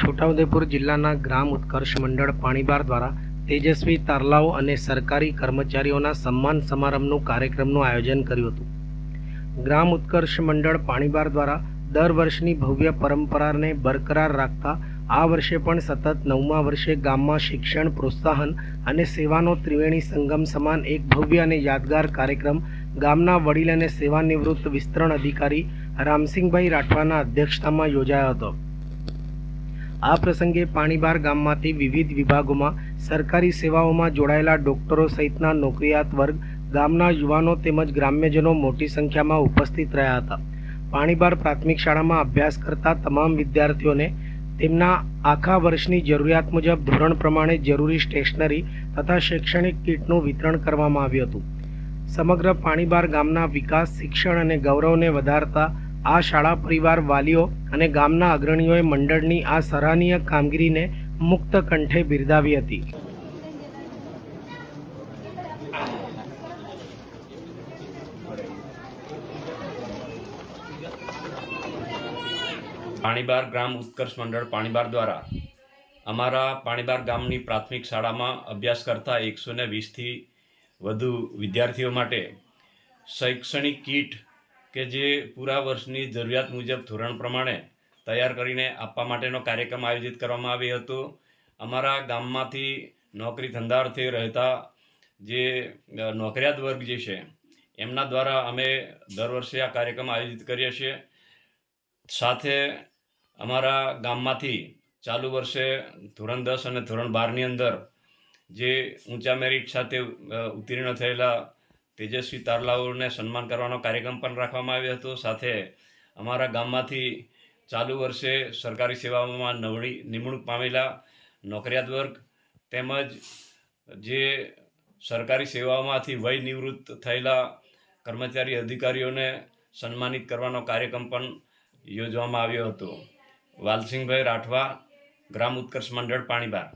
છોટાઉદેપુર જિલ્લાના ગ્રામ ઉત્કર્ષ મંડળ પાણીબાર દ્વારા તેજસ્વી તારલાઓ અને સરકારી કર્મચારીઓના સન્માન સમારંભનું કાર્યક્રમનું આયોજન કર્યું હતું. ગ્રામ ઉત્કર્ષ મંડળ પાણીબાર દ્વારા દર વર્ષની ભવ્ય પરંપરાને બરકરાર રાખતા આ વર્ષે પણ સતત 9મા વર્ષે ગામમાં શિક્ષણ, પ્રોત્સાહન અને સેવાનો ત્રિવેણી સંગમ સમાન એક ભવ્ય અને યાદગાર કાર્યક્રમ ગામના વડીલ અને સેવાનિવૃત્ત વિસ્તરણ અધિકારી રામસિંહભાઈ રાઠવાના અધ્યક્ષતામાં યોજાયો હતો. આ પ્રસંગે પાણીબાર ગામમાંથી વિવિધ વિભાગોમાં સરકારી સેવાઓમાં જોડાયેલા ડોક્ટરો સહિતના નોકરિયાત વર્ગ, ગામના યુવાનો તેમજ ગ્રામ્યજનો મોટી સંખ્યામાં ઉપસ્થિત રહ્યા હતા. પાણીબાર પ્રાથમિક શાળામાં અભ્યાસ કરતા તમામ વિદ્યાર્થીઓને તેમના આખા વર્ષની જરૂરિયાત મુજબ ધોરણ પ્રમાણે જરૂરી સ્ટેશનરી તથા શૈક્ષણિક કીટનું વિતરણ કરવામાં આવ્યું હતું. સમગ્ર પાણીબાર ગામના વિકાસ, શિક્ષણ અને ગૌરવને વધારતા આ શાળા પરિવાર, વાલીઓ અને ગામના અગ્રણીઓએ મંડળની આ સરાહનીય કામગીરીને મુક્ત કંઠે બિરદાવી હતી. પાણીબાર ગ્રામ ઉત્કર્ષ મંડળ પાણીબાર દ્વારા અમારા પાણીબાર ગામની પ્રાથમિક શાળામાં અભ્યાસ કરતા 120થી વધુ વિદ્યાર્થીઓ માટે શૈક્ષણિક કીટ કે જે પૂરા વર્ષની જરૂરિયાત મુજબ ધોરણ પ્રમાણે તૈયાર કરીને આપવા માટેનો કાર્યક્રમ આયોજિત કરવામાં આવ્યો હતો. અમારા ગામમાંથી નોકરી ધંધાર્થે રહેતા જે નોકરિયાત વર્ગ જે છે એમના દ્વારા અમે દર વર્ષે આ કાર્યક્રમ આયોજિત કરીએ છીએ. સાથે અમારા ગામમાંથી ચાલુ વર્ષે ધોરણ 10 અને ધોરણ 12ની અંદર જે ઊંચા મેરિટ સાથે ઉત્તીર્ણ થયેલા તેજસ્વી તારલાઓને સન્માન કરવાનો કાર્યક્રમ પણ રાખવામાં આવ્યો હતો. સાથે અમારા ગામમાંથી ચાલુ વર્ષે સરકારી સેવાઓમાં નવડી નિમણૂક પામેલા નોકરિયાત વર્ગ તેમજ જે સરકારી સેવાઓમાંથી વય નિવૃત્ત થયેલા કર્મચારી અધિકારીઓને સન્માનિત કરવાનો કાર્યક્રમ પણ યોજવામાં આવ્યો હતો. વાલસિંહભાઈ રાઠવા, ગ્રામ ઉત્કર્ષ મંડળ પાણીબાર.